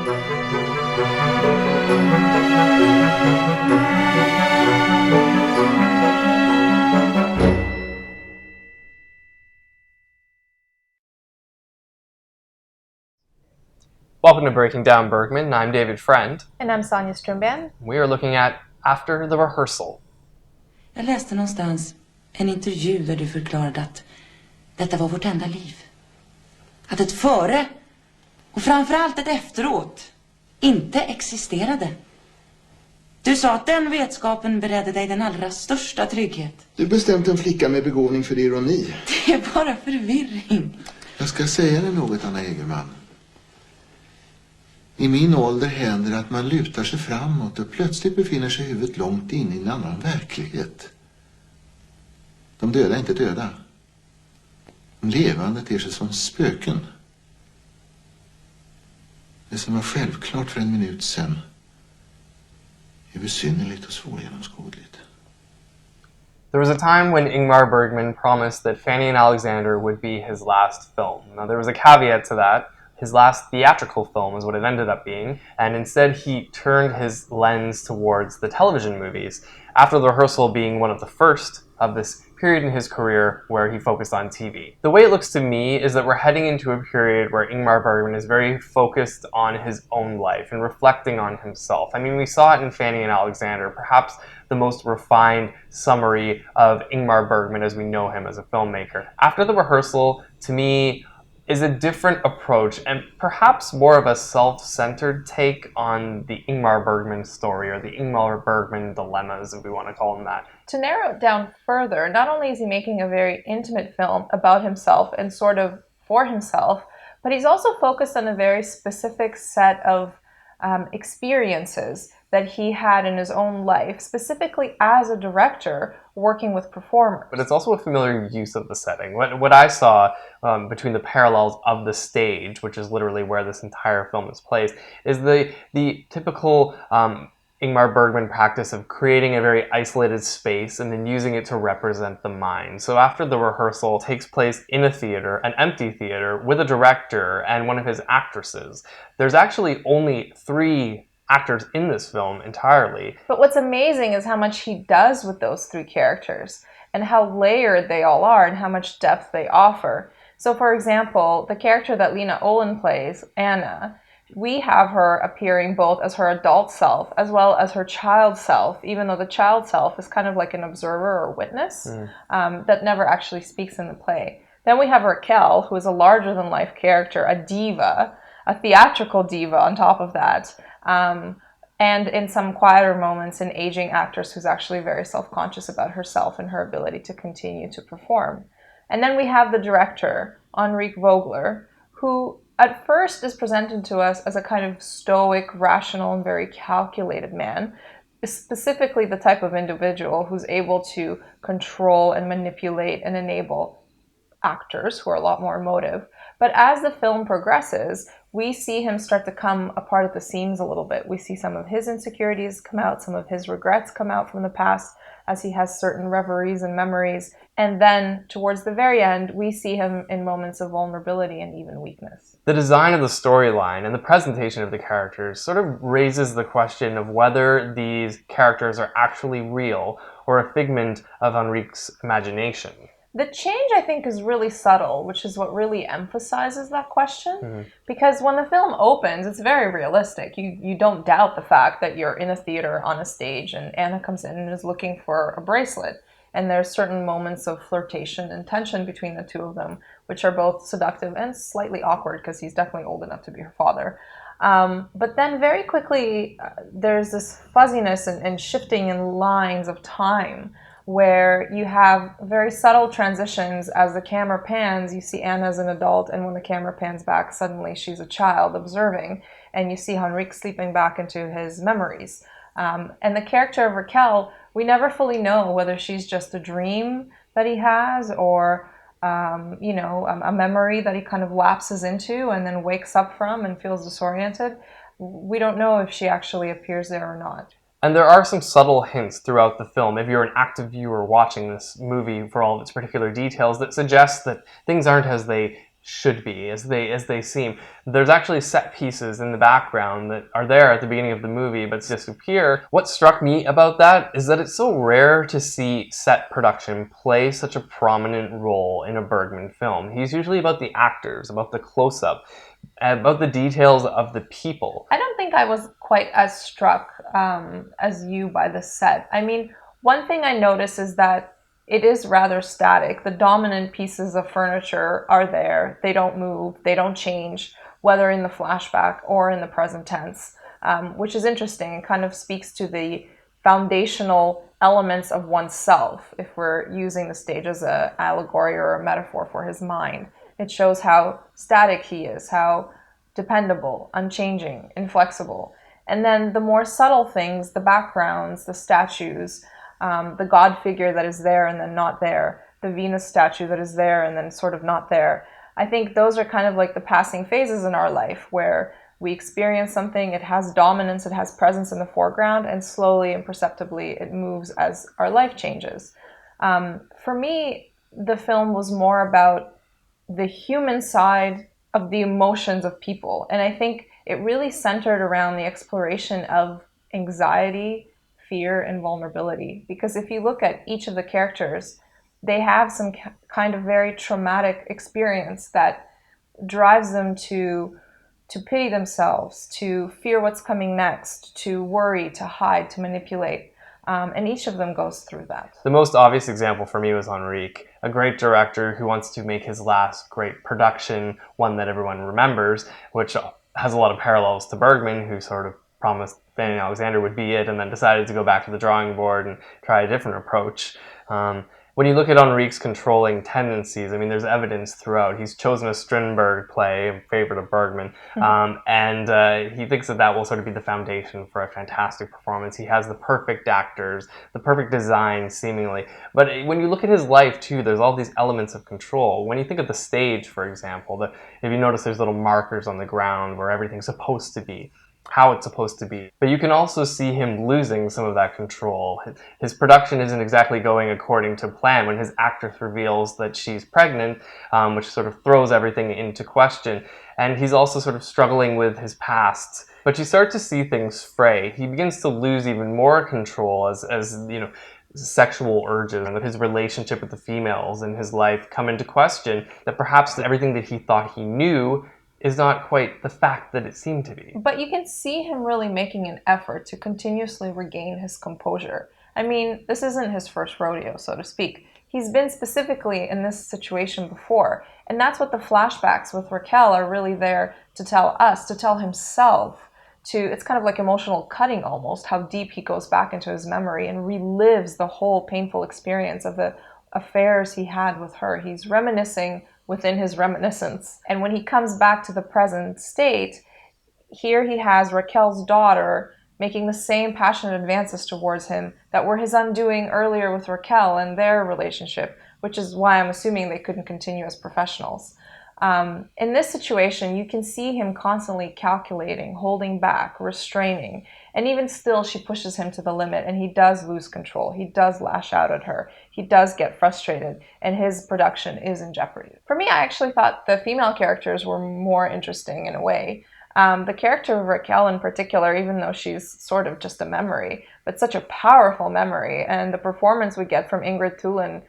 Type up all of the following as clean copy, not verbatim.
Welcome to Breaking Down Bergman. I'm David Friend. And I'm Sonia Strimban. We are looking at After the Rehearsal. Jag läste någonstans en intervju där du förklarade att detta var vårt enda liv. Att ett före och framförallt ett efteråt inte existerade. Du sa att den vetskapen beredde dig den allra största trygghet. Du bestämt en flicka med begåvning för ironi. Det är bara förvirring. Jag ska säga dig något, Anna Egerman. I min ålder händer det att man lutar sig framåt och plötsligt befinner sig huvudet långt inne i en annan verklighet. De döda är inte döda. De levande ter sig som spöken. Det som var självklart för en minut sedan är besynnerligt och svårgenomskådligt. There was a time when Ingmar Bergman promised that Fanny and Alexander would be his last film. Now there was a caveat to that. His last theatrical film is what it ended up being, and instead he turned his lens towards the television movies, After the Rehearsal being one of the first of this period in his career where he focused on TV. The way it looks to me is that we're heading into a period where Ingmar Bergman is very focused on his own life and reflecting on himself. I mean, we saw it in Fanny and Alexander, perhaps the most refined summary of Ingmar Bergman as we know him as a filmmaker. After the Rehearsal, to me, is a different approach and perhaps more of a self-centered take on the Ingmar Bergman story, or the Ingmar Bergman dilemmas, if we want to call them that. To narrow it down further, not only is he making a very intimate film about himself and sort of for himself, but he's also focused on a very specific set of experiences that he had in his own life, specifically as a director working with performers. But it's also a familiar use of the setting. What I saw between the parallels of the stage, which is literally where this entire film is placed, is the typical Ingmar Bergman practice of creating a very isolated space and then using it to represent the mind. So After the Rehearsal takes place in a theater, an empty theater, with a director and one of his actresses. There's actually only 3 actors in this film entirely. But what's amazing is how much he does with those 3 characters and how layered they all are and how much depth they offer. So for example, the character that Lena Olin plays, Anna, we have her appearing both as her adult self as well as her child self, even though the child self is kind of like an observer or witness that never actually speaks in the play. Then we have Raquel, who is a larger-than-life character, a diva, a theatrical diva on top of that. And in some quieter moments, an aging actress who's actually very self-conscious about herself and her ability to continue to perform. And then we have the director, Henrik Vogler, who at first is presented to us as a kind of stoic, rational, and very calculated man, specifically the type of individual who's able to control and manipulate and enable actors who are a lot more emotive. But as the film progresses, we see him start to come apart at the seams a little bit. We see some of his insecurities come out, some of his regrets come out from the past as he has certain reveries and memories. And then towards the very end, we see him in moments of vulnerability and even weakness. The design of the storyline and the presentation of the characters sort of raises the question of whether these characters are actually real or a figment of Henrik's imagination. The change, I think, is really subtle, which is what really emphasizes that question. Because when the film opens, it's very realistic. You don't doubt the fact that you're in a theater on a stage and Anna comes in and is looking for a bracelet. And there's certain moments of flirtation and tension between the 2 of them, which are both seductive and slightly awkward because he's definitely old enough to be her father. But then very quickly, there's this fuzziness and shifting in lines of time, where you have very subtle transitions. As the camera pans, you see Anna as an adult, and when the camera pans back, suddenly she's a child observing, and you see Henrik sleeping back into his memories. And the character of Raquel, we never fully know whether she's just a dream that he has or a memory that he kind of lapses into and then wakes up from and feels disoriented. We don't know if she actually appears there or not. And there are some subtle hints throughout the film, if you're an active viewer watching this movie for all of its particular details, that suggest that things aren't as they should be, as they seem. There's actually set pieces in the background that are there at the beginning of the movie but disappear. What struck me about that is that it's so rare to see set production play such a prominent role in a Bergman film. He's usually about the actors, about the close-up, about the details of the people. I don't think I was quite as struck as you by the set. I mean, one thing I notice is that it is rather static. The dominant pieces of furniture are there. They don't move, they don't change, whether in the flashback or in the present tense, which is interesting and kind of speaks to the foundational elements of oneself, if we're using the stage as an allegory or a metaphor for his mind. It shows how static he is, how dependable, unchanging, inflexible. And then the more subtle things, the backgrounds, the statues, the God figure that is there and then not there, the Venus statue that is there and then sort of not there. I think those are kind of like the passing phases in our life where we experience something, it has dominance, it has presence in the foreground, and slowly and perceptibly it moves as our life changes. For me, the film was more about the human side of the emotions of people. And I think it really centered around the exploration of anxiety, fear, and vulnerability. Because if you look at each of the characters, they have some kind of very traumatic experience that drives them to pity themselves, to fear what's coming next, to worry, to hide, to manipulate. And each of them goes through that. The most obvious example for me was Enrique, a great director who wants to make his last great production one that everyone remembers, which has a lot of parallels to Bergman, who sort of promised Fanny and Alexander would be it and then decided to go back to the drawing board and try a different approach. When you look at Enrique's controlling tendencies, I mean, there's evidence throughout. He's chosen a Strindberg play, a favorite of Bergman, and he thinks that will sort of be the foundation for a fantastic performance. He has the perfect actors, the perfect design, seemingly. But when you look at his life, too, there's all these elements of control. When you think of the stage, for example, if you notice there's little markers on the ground where everything's supposed to be, how it's supposed to be. But you can also see him losing some of that control. His production isn't exactly going according to plan when his actress reveals that she's pregnant, which sort of throws everything into question. And he's also sort of struggling with his past. But you start to see things fray. He begins to lose even more control as you know, sexual urges and his relationship with the females in his life come into question, that perhaps everything that he thought he knew is not quite the fact that it seemed to be. But you can see him really making an effort to continuously regain his composure. I mean, this isn't his first rodeo, so to speak. He's been specifically in this situation before, and that's what the flashbacks with Raquel are really there to tell us, to tell himself. It's kind of like emotional cutting almost, how deep he goes back into his memory and relives the whole painful experience of the affairs he had with her. He's reminiscing within his reminiscence. And when he comes back to the present state, here he has Raquel's daughter making the same passionate advances towards him that were his undoing earlier with Raquel and their relationship, which is why I'm assuming they couldn't continue as professionals. In this situation, you can see him constantly calculating, holding back, restraining, and even still she pushes him to the limit and he does lose control. He does lash out at her. He does get frustrated and his production is in jeopardy. For me, I actually thought the female characters were more interesting in a way. The character of Raquel in particular, even though she's sort of just a memory, but such a powerful memory, and the performance we get from Ingrid Thulin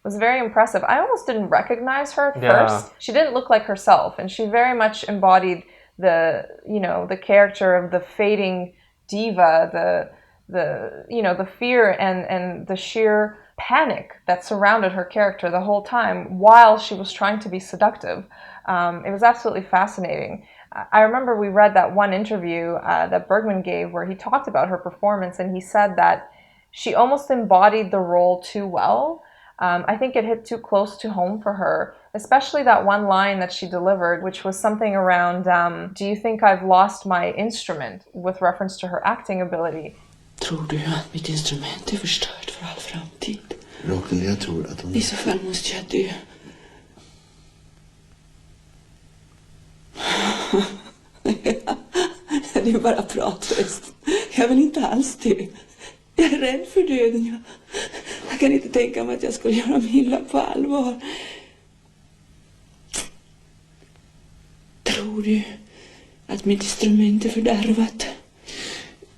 was very impressive. I almost didn't recognize her at first. She didn't look like herself, and she very much embodied the character of the fading diva, the fear and the sheer panic that surrounded her character the whole time while she was trying to be seductive. It was absolutely fascinating. I remember we read that one interview that Bergman gave where he talked about her performance, and he said that she almost embodied the role too well. I think it hit too close to home for her, especially that one line that she delivered, which was something around, do you think I've lost my instrument, with reference to her acting ability. Tror du att mitt instrument är förstört för all framtid? Rakel, jag tror att hon... I så fall måste jag dö. Det är bara prat förresten. Jag vill inte alls dö. Jag är rädd för döden. Jag kan inte tänka mig att jag skulle göra mig illa på allvar. tror du att mitt instrument är fördärvat?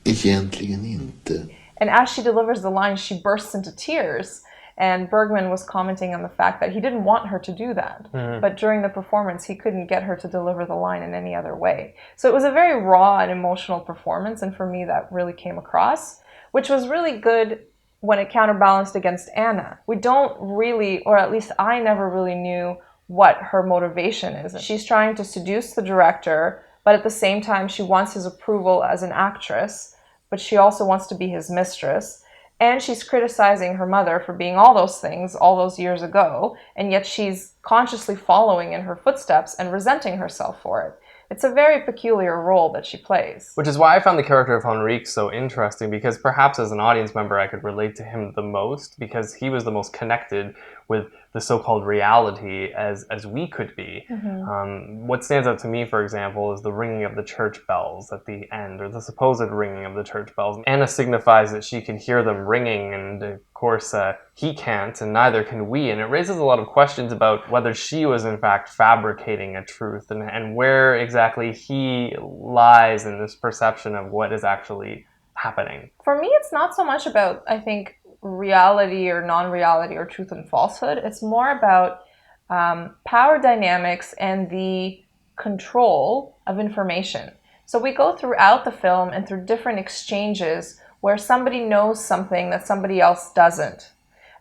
Egentligen inte. And as she delivers the line, she bursts into tears. And Bergman was commenting on the fact that he didn't want her to do that. But during the performance, he couldn't get her to deliver the line in any other way. So it was a very raw and emotional performance. And for me, that really came across, which was really good when it counterbalanced against Anna. We don't really, or at least I never really knew what her motivation is. She's trying to seduce the director, but at the same time, she wants his approval as an actress, but she also wants to be his mistress. And she's criticizing her mother for being all those things all those years ago, and yet she's consciously following in her footsteps and resenting herself for it. It's a very peculiar role that she plays. Which is why I found the character of Henrik so interesting, because perhaps as an audience member I could relate to him the most, because he was the most connected with the so-called reality as we could be. What stands out to me, for example, is the ringing of the church bells at the end, or the supposed ringing of the church bells. Anna signifies that she can hear them ringing, and of course he can't, and neither can we. And it raises a lot of questions about whether she was in fact fabricating a truth, and where exactly he lies in this perception of what is actually happening. For me, it's not so much about, I think, reality or non-reality or truth and falsehood. It's more about power dynamics and the control of information. So we go throughout the film and through different exchanges where somebody knows something that somebody else doesn't.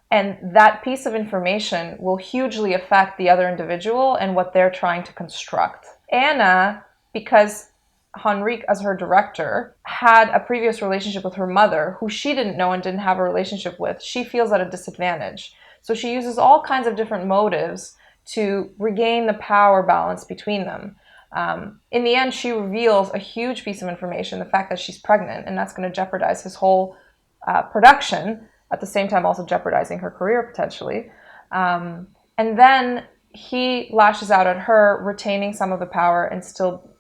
And that piece of information will hugely affect the other individual and what they're trying to construct. Anna, because Henrik, as her director, had a previous relationship with her mother, who she didn't know and didn't have a relationship with, she feels at a disadvantage. So she uses all kinds of different motives to regain the power balance between them. In the end, she reveals a huge piece of information, the fact that she's pregnant, and that's going to jeopardize his whole production, at the same time also jeopardizing her career potentially. And then he lashes out at her, retaining some of the power and still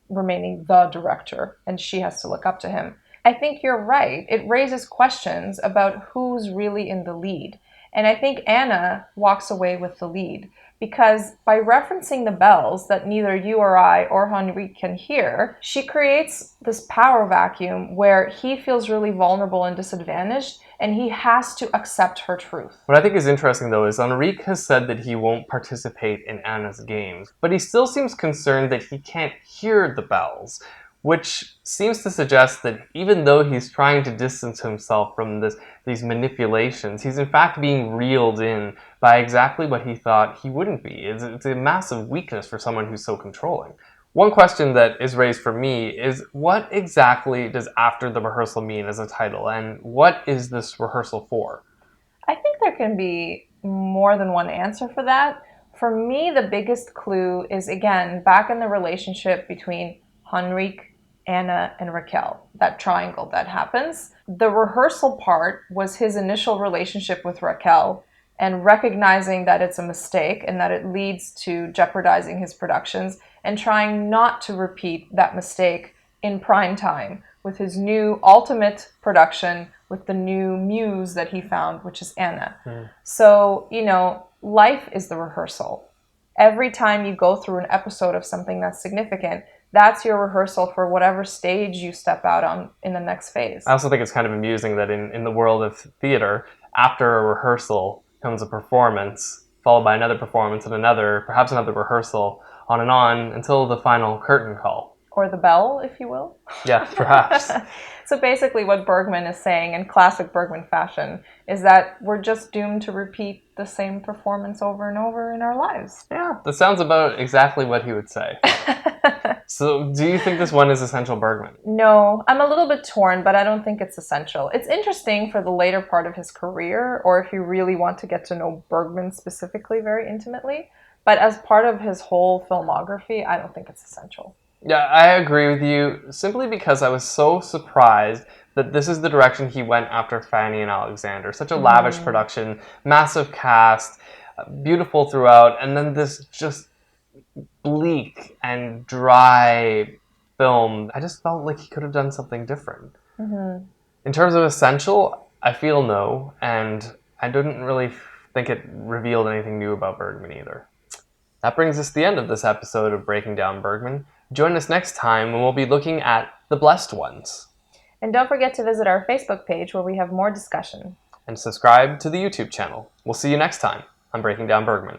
remaining the director, and she has to look up to him. I think you're right. It raises questions about who's really in the lead. And I think Anna walks away with the lead, because by referencing the bells that neither you or I or Henrik can hear, she creates this power vacuum where he feels really vulnerable and disadvantaged, and he has to accept her truth. What I think is interesting, though, is Henrik has said that he won't participate in Anna's games, but he still seems concerned that he can't hear the bells, which seems to suggest that even though he's trying to distance himself from these manipulations, he's in fact being reeled in by exactly what he thought he wouldn't be. It's a massive weakness for someone who's so controlling. One question that is raised for me is, what exactly does After the Rehearsal mean as a title, and what is this rehearsal for? I think there can be more than one answer for that. For me, the biggest clue is, again, back in the relationship between Henrik, Anna, and Raquel, that triangle that happens. The rehearsal part was his initial relationship with Raquel and recognizing that it's a mistake and that it leads to jeopardizing his productions, and trying not to repeat that mistake in prime time with his new ultimate production with the new muse that he found, which is Anna. So, life is the rehearsal. Every time you go through an episode of something that's significant, that's your rehearsal for whatever stage you step out on in the next phase. I also think it's kind of amusing that in the world of theater, after a rehearsal comes a performance, followed by another performance and another, perhaps another rehearsal, on and on, until the final curtain call. Or the bell, if you will. Yeah, perhaps. So basically what Bergman is saying, in classic Bergman fashion, is that we're just doomed to repeat the same performance over and over in our lives. Yeah, that sounds about exactly what he would say. So do you think this one is essential Bergman? No, I'm a little bit torn, but I don't think it's essential. It's interesting for the later part of his career, or if you really want to get to know Bergman specifically very intimately. But as part of his whole filmography, I don't think it's essential. Yeah, I agree with you, simply because I was so surprised that this is the direction he went after Fanny and Alexander. Such a lavish production, massive cast, beautiful throughout, and then this just bleak and dry film. I just felt like he could have done something different. In terms of essential, I feel no, and I didn't really think it revealed anything new about Bergman either. That brings us to the end of this episode of Breaking Down Bergman. Join us next time when we'll be looking at The Blessed Ones. And don't forget to visit our Facebook page where we have more discussion. And subscribe to the YouTube channel. We'll see you next time on Breaking Down Bergman.